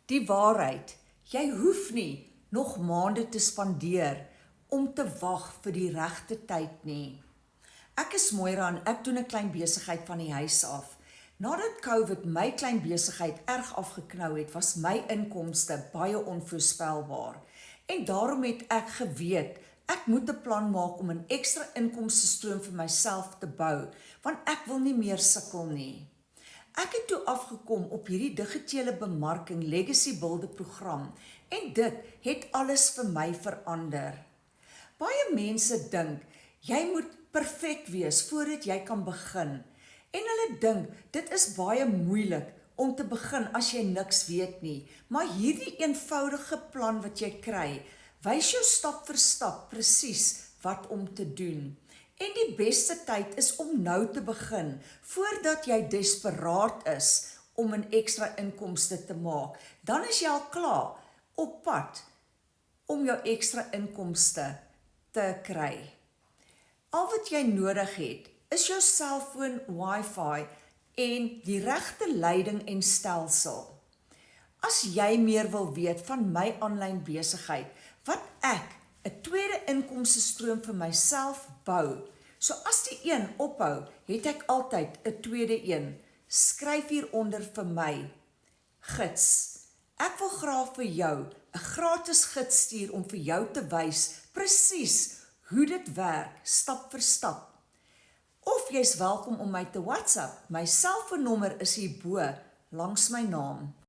Die waarheid, jy hoef nie nog maande te spandeer om te wag vir die regte tyd nie. Ek is Moira en ek doen 'n klein besigheid van die huis af. Nadat COVID my klein besigheid erg afgeknou het, was my inkomste baie onvoorspelbaar. En daarom het ek geweet, ek moet 'n plan maak om 'n ekstra inkomstestroom vir myself te bou, want ek wil nie meer sukkel nie. Ek het toe afgekom op hierdie digitale bemarking Legacy Builder program en dit het alles vir my verander. Baie mense dink, jy moet perfek wees voordat jy kan begin. En hulle dink, dit is baie moeilik om te begin as jy niks weet nie. Maar hierdie eenvoudige plan wat jy kry, wys jou stap vir stap presies wat om te doen. En die beste tyd is om nou te begin, voordat jy desperaat is om 'n ekstra inkomste te maak. Dan is jy al klaar op pad om jou ekstra inkomste te kry. Al wat jy nodig het, is jou selfoon, wifi en die regte leiding en stelsel. As jy meer wil weet van my aanlyn besigheid, wat ek 'n tweede inkomstestroom vir myself bou, so as die een ophou, het ek altyd 'n tweede een. Skryf hieronder vir my. Gids. Ek wil graag vir jou 'n gratis gids stuur om vir jou te wys presies hoe dit werk, stap vir stap. Of jy's welkom om my te WhatsApp. My selfoonnommer is hierbo langs my naam.